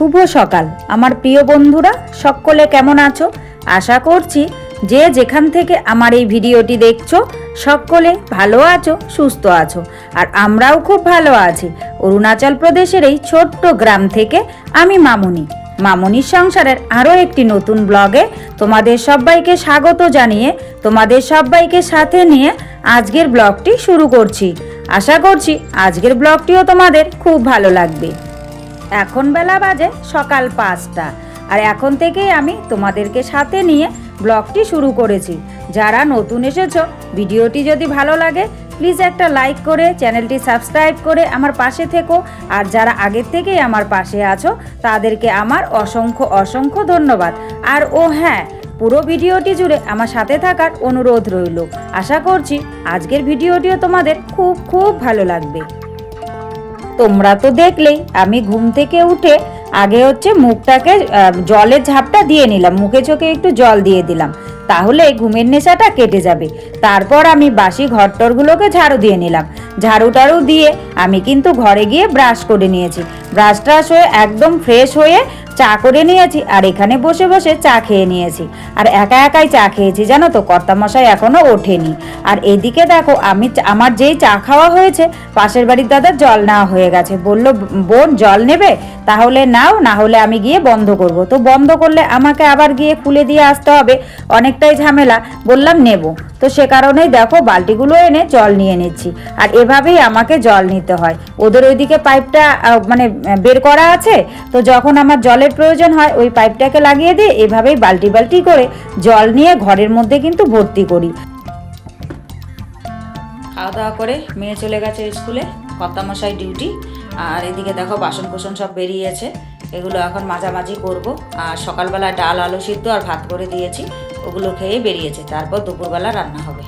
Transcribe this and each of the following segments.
শুভ সকাল আমার প্রিয় বন্ধুরা, সকলে কেমন আছো? আশা করছি যে যেখান থেকে আমার এই ভিডিওটি দেখছো সকলে ভালো আছো, সুস্থ আছো। আর আমরাও খুব ভালো আছি। অরুণাচল প্রদেশের এই ছোট্ট গ্রাম থেকে আমি মামনির সংসারের আরও একটি নতুন ব্লগে তোমাদের সবাইকে স্বাগত জানিয়ে তোমাদের সবাইকে সাথে নিয়ে আজকের ব্লগটি শুরু করছি। আশা করছি আজকের ব্লগটিও তোমাদের খুব ভালো লাগবে। এখন বেলা বাজে সকাল 5টা, আর এখন থেকেই আমি তোমাদেরকে সাথে নিয়ে ব্লগটি শুরু করেছি। যারা নতুন এসেছো, ভিডিওটি যদি ভালো লাগে প্লিজ একটা লাইক করে চ্যানেলটি সাবস্ক্রাইব করে আমার পাশে থেকো। আর যারা আগের থেকেই আমার পাশে আছো তাদেরকে আমার অসংখ্য ধন্যবাদ। আর হ্যাঁ, পুরো ভিডিওটি জুড়ে আমার সাথে থাকার অনুরোধ রইল। আশা করছি আজকের ভিডিওটিও তোমাদের খুব ভালো লাগবে। তোমরা তো দেখলেই আমি ঘুম থেকে উঠে আগে মুখটাকে জলের ঝাপটা দিয়ে নিলাম, মুখে চোখে একটু জল দিয়ে দিলাম, তাহলে ঘুমের নেশাটা কেটে যাবে। তারপর আমি বাসি ঘরটরগুলোকে ঝাড়ু দিয়ে নিলাম। ঝাড়ু টাড়ু দিয়ে আমি কিন্তু ঘরে গিয়ে ব্রাশ করে নিয়েছি। ব্রাশ ট্রাশ হয়ে একদম ফ্রেশ হয়ে চা করে নিয়েছি, আর এখানে বসে বসে চা খেয়ে নিয়েছি। আর একাই চা খেয়েছি, জানো তো, কর্তামশাই এখনো ওঠেনি। আর এদিকে দেখো, আমার যেই চা খাওয়া হয়েছে পাশের বাড়ির দাদার জল নেওয়া হয়ে গেছে। বলল, বোন জল নেবে? তাহলে নাও, না হলে আমি গিয়ে বন্ধ করব। তো বন্ধ করলে আমাকে আবার গিয়ে খুলে দিয়ে আসতে হবে, অনেকটাই ঝামেলা। বললাম নেব, তো সে কারণেই দেখো বালতিগুলো এনে জল নিয়ে নিচ্ছি। আর এভাবেই আমাকে জল নিতে হয়। ওদের ওইদিকে পাইপটা বের করা আছে, তো যখন আমার জলের প্রয়োজন হয় ওই পাইপটাকে লাগিয়ে দিয়ে এভাবেই বালতি করে জল নিয়ে ঘরের মধ্যে কিন্তু ভর্তি করি। খাওয়া দাওয়া করে মেয়ে চলে গেছে স্কুলে, কর্তামশাই ডিউটি। আর এদিকে দেখো বাসন কোসন সব বেরিয়েছে, এগুলো এখন মাঝামাঝি করব। আর সকালবেলা ডাল আলু সিদ্ধ আর ভাত করে দিয়েছি, ওগুলো খেয়ে বেরিয়েছে। তারপর দুপুরবেলা রান্না হবে।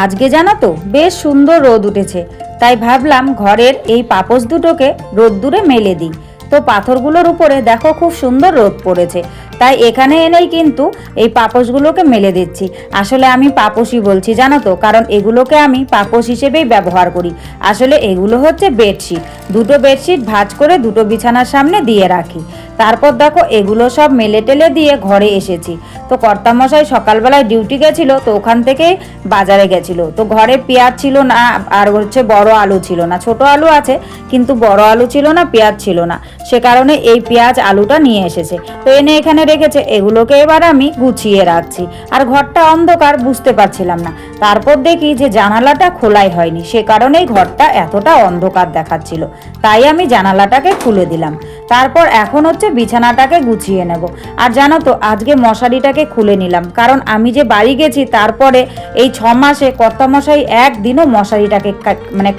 আজকে জানো তো বেশ সুন্দর রোদ উঠেছে, তাই ভাবলাম ঘরের এই পাপোশ দুটোকে রোদ্দুরে মেলে দিই। তো পাথরগুলোর উপরে দেখো খুব সুন্দর রোদ পড়েছে, তাই এখানে এনেই কিন্তু এই পাপোশগুলোকে মেলে দিচ্ছি। আসলে আমি পাপোশই বলছি, জানো তো, কারণ এগুলোকে আমি পাপোশ হিসেবেই ব্যবহার করি। আসলে এগুলো হচ্ছে বেডশিট। দুটো বেডশিট ভাঁজ করে দুটো বিছানার সামনে দিয়ে রাখি। তারপর দেখো এগুলো সব মেলে টেলে দিয়ে ঘরে এসেছি। তো কর্তামশাই সকালবেলায় ডিউটি গেছিলো, তো ওখান থেকেই বাজারে গেছিলো। তো ঘরে পেঁয়াজ ছিল না, আর বড় আলু ছিল না। ছোট আলু আছে কিন্তু বড় আলু ছিল না, পেঁয়াজ ছিল না, সে কারণে এই পেঁয়াজ আলুটা নিয়ে এসেছে। তো এনে এখানে রেখেছে, এগুলোকে এবার আমি গুছিয়ে রাখছি। আর ঘরটা অন্ধকার, বুঝতে পারছিলাম না। তারপর দেখি যে জানালাটা খোলাই হয়নি, সে কারণেই ঘরটা এতটা অন্ধকার দেখাচ্ছিল। তাই আমি জানালাটাকে খুলে দিলাম। তারপর এখন বিছানাটাকে গুছিয়ে নেব। আর জানো তো, আজকে মশারিটাকে খুলে নিলাম, কারণ আমি যে বাড়ি গেছি তারপরে এই 6 মাসে কর্তামশাই একদিনও মশারিটাকে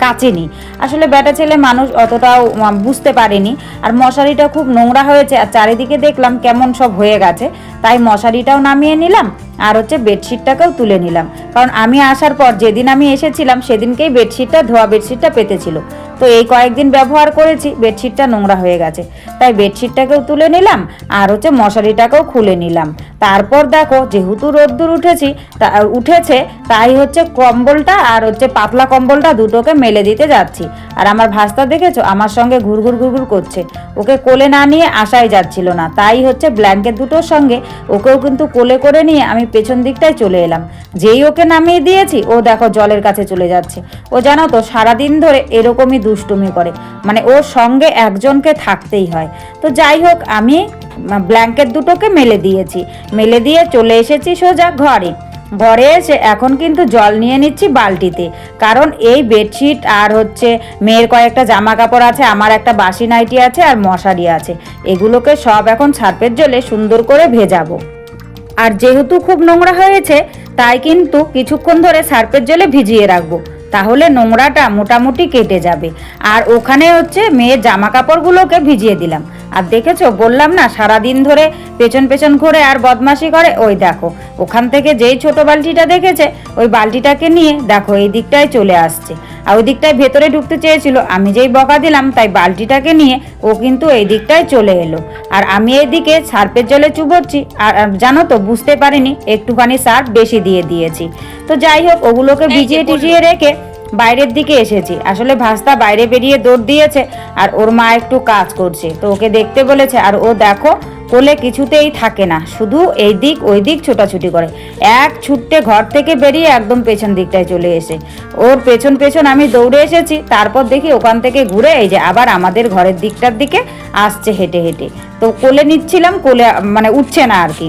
কাচেনি। আসলে বেটা ছেলে মানুষ অতটাও বুঝতে পারেনি। আর মশারিটা খুব নোংরা হয়েছে, আর চারিদিকে দেখলাম কেমন সব হয়ে গেছে, তাই মশারিটাও নামিয়ে নিলাম। আর বেডশিটটাকেও তুলে নিলাম, কারণ আমি আসার পর যেদিন আমি এসেছিলাম সেদিনকেই ধোয়া বেডশিটটা পেতেছিল। তো এই কয়েকদিন ব্যবহার করেছি, বেডশিটটা নোংরা হয়ে গেছে, তাই বেডশিটটাকেও তুলে নিলাম। আর মশারিটাকেও খুলে নিলাম। তারপর দেখো, যেহেতু রোদ্দুর উঠেছে, তাই কম্বলটা আর পাতলা কম্বলটা দুটোকে মেলে দিতে যাচ্ছি। আর আমার ভাস্তা দেখেছো আমার সঙ্গে ঘুরঘুর করছে, ওকে কোলে না নিয়ে আসাই যাচ্ছিল না। তাই ব্ল্যাঙ্কেট দুটোর সঙ্গে ওকেও কিন্তু কোলে করে নিয়ে আমি পেছন দিকটায় চলে এলাম। যেই ওকে নামিয়ে দিয়েছি, ও দেখো জলের কাছে চলে যাচ্ছে। ও জানো তো সারাদিন ধরে এরকমই দুষ্টুমি করে, ওর সঙ্গে একজনকে থাকতেই হয়। তো যাই হোক, আমি ব্ল্যাঙ্কেট দুটোকে মেলে দিয়েছি, মেলে দিয়ে চলে এসেছি সোজা ঘরে এসে এখন কিন্তু জল নিয়ে নিচ্ছি বালতিতে। কারণ এই বেডশিট আর মেয়ের কয়েকটা জামা কাপড় আছে, আমার একটা বাসি নাইটি আছে, আর মশারি আছে, এগুলোকে সব এখন সার্ফের জলে সুন্দর করে ভেজাবো। আর যেহেতু খুব নোংরা হয়েছে, তাই কিন্তু কিছুক্ষণ ধরে সার্ফের জলে ভিজিয়ে রাখবো, তাহলে নোংরাটা মোটামুটি কেটে যাবে। আর ওখানে মেয়ের জামা কাপড়গুলোকে ভিজিয়ে দিলাম। আর দেখেছো, বললাম না সারাদিন ধরে পেছন ঘুরে আর বদমাশি করে। ওই দেখো, ওখান থেকে যেই ছোট বালতিটা দেখেছে, ওই বালতিটাকে নিয়ে দেখো এই দিকটায় চলে আসছে। আর ওই দিকটায় ভেতরে ঢুকতে চেয়েছিল, আমি যেই বকা দিলাম তাই বালতিটাকে নিয়ে ও কিন্তু এই দিকটায় চলে এলো। আর আমি এইদিকে সার্ফের জলে চুবোচ্ছি। আর জানো তো, বুঝতে পারিনি একটুখানি সার্ফ বেশি দিয়ে দিয়েছি। তো যাই হোক, ওগুলোকে ভিজিয়ে টিজিয়ে রেখে বাইরের দিকে এসেছি। আসলে ভাস্তা বাইরে বেরিয়ে দৌড় দিয়েছে আর ওর মা একটু কাজ করছে, তো ওকে দেখতে বলেছে। আর ও দেখো কোলে কিছুতেই থাকে না, শুধু এই দিক ওই দিক ছোটাছুটি করে। এক ছুটতে ঘর থেকে বেরিয়ে একদম পেছন দিকটায় চলে এসে ওর পেছন পেছন আমি দৌড়ে এসেছি। তারপর দেখি ওখান থেকে ঘুরে এই যে আবার আমাদের ঘরের দিকটার দিকে আসছে হেঁটে হেঁটে। তো কোলে নিচ্ছিলাম, কোলে মানে উঠছে না আর কি।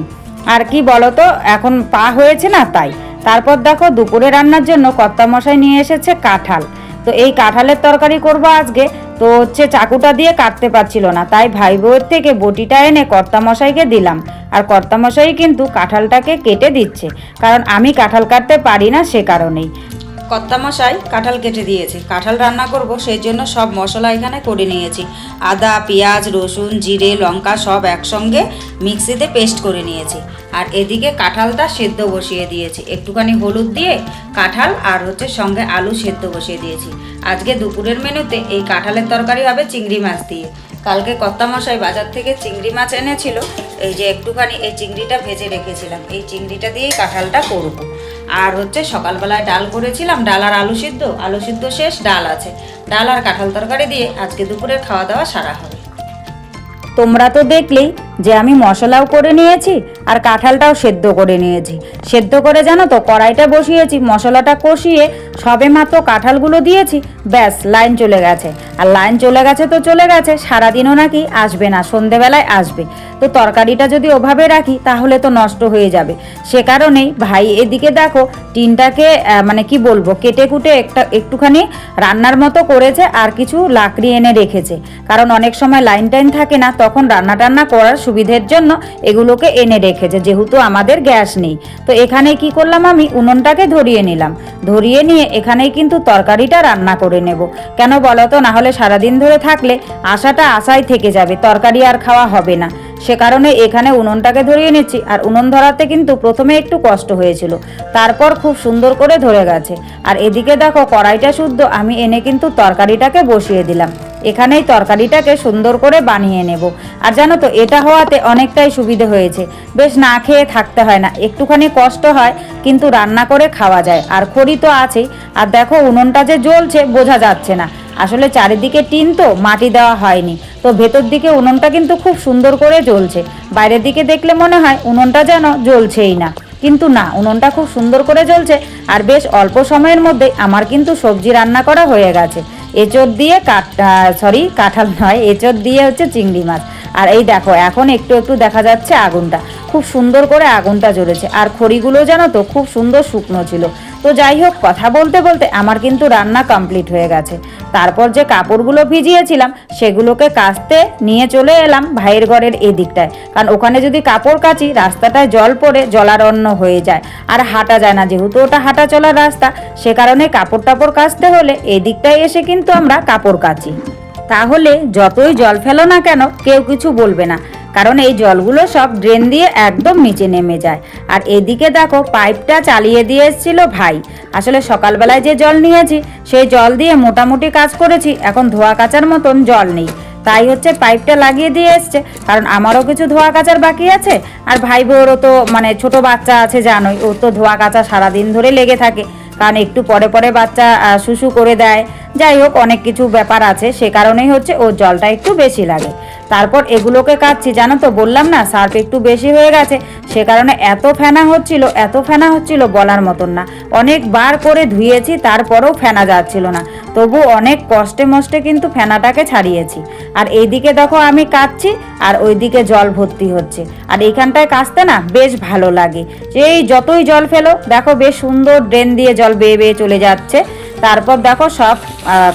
আর কি বলতো, এখন পা হয়েছে না তাই। তারপর দেখো দুপুরে রান্নার জন্য কর্তামশাই নিয়ে এসেছে কাঁঠাল। তো এই কাঁঠালের তরকারি করব আজকে। তো হচ্ছে চাকুটা দিয়ে কাটতে পারছিল না, তাই ভাই বউয়ের থেকে বটিটা এনে কর্তামশাইকে দিলাম। আর কর্তামশাই কিন্তু কাঁঠালটাকে কেটে দিচ্ছে, কারণ আমি কাঁঠাল কাটতে পারি না, সে কারণেই। কর্তামশাই কাঁঠাল কেটে দিয়েছে, কাঁঠাল রান্না করব সেই জন্য সব মশলা এখানে করে নিয়েছি। আদা, পেঁয়াজ, রসুন, জিরে, লঙ্কা সব একসঙ্গে মিক্সিতে পেস্ট করে নিয়েছি। আর এদিকে কাঁঠালটা সেদ্ধ বসিয়ে দিয়েছি, একটুখানি হলুদ দিয়ে কাঁঠাল আর হচ্ছে সঙ্গে আলু সেদ্ধ বসিয়ে দিয়েছি। আজকে দুপুরের মেনুতে এই কাঁঠালের তরকারি হবে চিংড়ি মাছ দিয়ে। কালকে কর্তামশাই বাজার থেকে চিংড়ি মাছ এনেছিল, এই যে একটুখানি এই চিংড়িটা ভেজে রেখেছিলাম, এই চিংড়িটা দিয়েই কাঁঠালটা করব। আর হচ্ছে সকালবেলায় ডাল করেছিলাম, ডাল আর আলু সিদ্ধ শেষ, ডাল আছে। ডাল আর কাঁঠাল তরকারি দিয়ে আজকে দুপুরের খাওয়া দাওয়া সারা হবে। তোমরা তো দেখলেই যে আমি মশলাও করে নিয়েছি আর কাঁঠালটাও সেদ্ধ করে নিয়েছি। সেদ্ধ করে জানো তো কড়াইটা বসিয়েছি, মশলাটা কষিয়ে সবে মাত্র কাঁঠালগুলো দিয়েছি, ব্যাস লাইন চলে গেছে। আর লাইন চলে গেছে তো চলে গেছে, সারাদিনও নাকি আসবে না, সন্ধেবেলায় আসবে। তো তরকারিটা যদি ওভাবে রাখি তাহলে তো নষ্ট হয়ে যাবে। সে কারণেই ভাই এদিকে দেখো টিনটাকে মানে কি বলবো, কেটে কুটে একটুখানি রান্নার মতো করেছে আর কিছু লাকড়ি এনে রেখেছে, কারণ অনেক সময় লাইন টাইন থাকে না, তখন রান্না টান্না করার সুবিধের জন্য এগুলোকে এনে রেখেছে, যেহেতু আমাদের গ্যাস নেই। তো এখানে কি করলাম, আমি উনুনটাকে ধরিয়ে নিলাম, ধরিয়ে নিয়ে এখানেই কিন্তু তরকারিটা রান্না করে নেব। কেন বলো তো, না হলে সারাদিন ধরে থাকলে আশাটা আশাই থেকে যাবে, তরকারি আর খাওয়া হবে না। সে কারণে এখানে উনুনটাকে ধরিয়ে নিচ্ছি। আর উনুন ধরাতে কিন্তু প্রথমে একটু কষ্ট হয়েছিল, তারপর খুব সুন্দর করে ধরে গেছে। আর এদিকে দেখো কড়াইটা শুদ্ধ আমি এনে কিন্তু তরকারিটাকে বসিয়ে দিলাম, এখানেই তরকারিটাকে সুন্দর করে বানিয়ে নেব। আর জানো তো এটা হওয়াতে অনেকটাই সুবিধে হয়েছে, বেশ না খেয়ে থাকতে হয় না, একটুখানি কষ্ট হয় কিন্তু রান্না করে খাওয়া যায়। আর খড়ি তো আছেই। আর দেখো উনুনটা যে জ্বলছে বোঝা যাচ্ছে না, আসলে চারিদিকে টিন তো মাটি দেওয়া হয়নি, তো ভেতর দিকে উনুনটা কিন্তু খুব সুন্দর করে জ্বলছে। বাইরের দিকে দেখলে মনে হয় উনুনটা যেন জ্বলছেই না, কিন্তু না, উনুনটা খুব সুন্দর করে জ্বলছে। আর বেশ অল্প সময়ের মধ্যে আমার কিন্তু সবজি রান্না করা হয়ে গেছে। এঁচোড় দিয়ে কাঁঠাল নয়, এঁচোড় দিয়ে হচ্ছে চিংড়ি মাছ। আর এই দেখো এখন একটু একটু দেখা যাচ্ছে আগুনটা, খুব সুন্দর করে আগুনটা জ্বলেছে। আর খড়িগুলো জানো তো খুব সুন্দর শুকনো ছিল। তো যাই হোক, কথা বলতে বলতে আমার কিন্তু রান্না কমপ্লিট হয়ে গেছে। তারপর যে কাপড়গুলো ভিজিয়েছিলাম সেগুলোকে কাচতে নিয়ে চলে এলাম ভাইয়ের ঘরের এই দিকটায়, কারণ ওখানে যদি কাপড় কাচি রাস্তাটায় জল পড়ে জলারণ্য হয়ে যায় আর হাঁটা যায় না, যেহেতু ওটা হাঁটা চলার রাস্তা, সে কারণে কাপড় টাপড় কাচতে হলে এই দিকটায় এসে কিন্তু আমরা কাপড় কাচি। তাহলে যতই জল ফেলো না কেন কেউ কিছু বলবে না, কারণ এই জলগুলো সব ড্রেন দিয়ে একদম নিচে নেমে যায়। আর এদিকে দেখো পাইপটা চালিয়ে দিয়ে এসেছিল ভাই। আসলে সকালবেলায় যে জল নিয়েছি সেই জল দিয়ে মোটামুটি কাজ করেছি, এখন ধোয়া কাচার মতন জল নেই, তাই হচ্ছে পাইপটা লাগিয়ে দিয়ে এসছে, কারণ আমারও কিছু ধোয়া কাচার বাকি আছে। আর ভাই বউরও তো মানে ছোট বাচ্চা আছে জানোই, ওর তো ধোয়া কাচা সারাদিন ধরে লেগে থাকে, কারণ একটু পরে পরে বাচ্চা শুশু করে দেয়। যাই হোক অনেক কিছু ব্যাপার আছে, সে কারণেই হচ্ছে ওর জলটা একটু বেশি লাগে। তারপর এগুলোকে কাচ্ছি, জানো তো বললাম না সার্ফ একটু বেশি হয়ে গেছে, সে কারণে এত ফেনা হচ্ছিল বলার মতন না। অনেকবার করে ধুয়েছি তারপরেও ফেনা যাচ্ছিল না, তবু অনেক কষ্টে মষ্টে কিন্তু ফেনাটাকে ছাড়িয়েছি। আর এইদিকে দেখো আমি কাচ্ছি আর ওইদিকে জল ভর্তি হচ্ছে। আর এইখানটায় কাচতে না বেশ ভালো লাগে, এই যতই জল ফেলো দেখো বেশ সুন্দর ড্রেন দিয়ে জল বেয়ে বেয়ে চলে যাচ্ছে। তারপর দেখো সব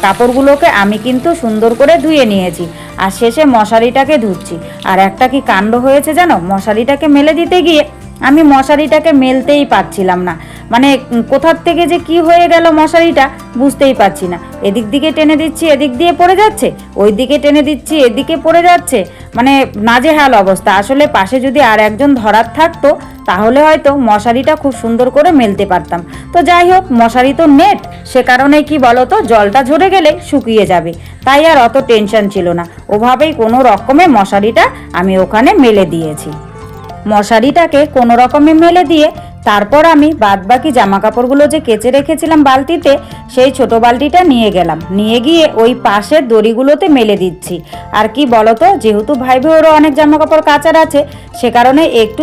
কাপড়গুলোকে আমি কিন্তু সুন্দর করে ধুয়ে নিয়েছি, আর শেষে মশারিটাকে ধুচ্ছি। আর একটা কি কাণ্ড হয়েছে জানো, মশারিটাকে মেলে দিতে গিয়ে আমি মশারিটাকে মেলতেই পারছিলাম না, মানে কোথার থেকে যে কি হয়ে গেল মশারিটা বুঝতেই পারছি না। এদিক দিকে টেনে দিচ্ছি এদিক দিয়ে পড়ে যাচ্ছে, ওই দিকে টেনে দিচ্ছি এদিকে পড়ে যাচ্ছে, মানে নাজেহাল অবস্থা। আসলে পাশে যদি আর একজন ধরার থাকতো তাহলে হয়তো মশারিটা খুব সুন্দর করে মেলতে পারতাম। তো যাই হোক, মশারি তো নেট, সে কারণে কি বলতো জলটা ঝরে গেলে শুকিয়ে যাবে, তাই আর অত টেনশন ছিল না। ওভাবেই কোনো রকমে মশারিটা আমি ওখানে মেলে দিয়েছি। মশারিটাকে কোনো রকমে মেলে দিয়ে তারপর আমি বাদবাকি জামা কাপড়গুলো যে কেচে রেখেছিলাম বালতিতে, সেই ছোট বালতিটা নিয়ে গেলাম, নিয়ে গিয়ে ওই পাশের দড়িগুলোতে মেলে দিচ্ছি। আর কি বলতো, যেহেতু ভাই ওরও অনেক জামা কাপড় কাচার আছে, সে কারণে একটু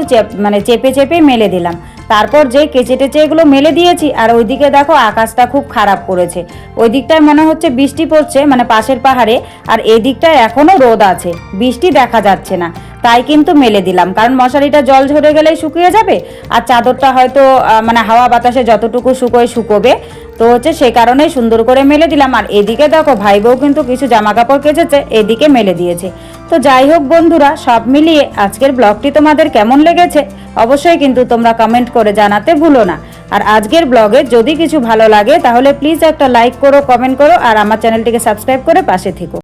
চেপে চেপে মেলে দিলাম। তারপর যে কেচে টেচে এগুলো মেলে দিয়েছি, আর ওইদিকে দেখো আকাশটা খুব খারাপ করেছে। ওই দিকটায় মনে হচ্ছে বৃষ্টি পড়ছে, মানে পাশের পাহাড়ে, আর এই দিকটায় এখনও রোদ আছে, বৃষ্টি দেখা যাচ্ছে না। তাই কিন্তু মেলে দিলাম, কারণ মশারিটা জল ঝরে গেলেই শুকিয়ে যাবে, আর চাদরটা হয়তো মানে হাওয়া বাতাসে যতটুকু শুকোবে। তো হচ্ছে সেই কারণেই সুন্দর করে মেলে দিলাম। আর এদিকে দেখো ভাই বউ কিন্তু কিছু জামা কাপড় কেচেছে, এদিকে মেলে দিয়েছে। তো যাই হোক বন্ধুরা, সব মিলিয়ে আজকের ব্লগটি তোমাদের কেমন লেগেছে অবশ্যই কিন্তু তোমরা কমেন্ট করে জানাতে ভুলো না। আর আজকের ব্লগে যদি কিছু ভালো লাগে তাহলে প্লিজ একটা লাইক করো, কমেন্ট করো, আর আমার চ্যানেলটিকে সাবস্ক্রাইব করে পাশে থেকো।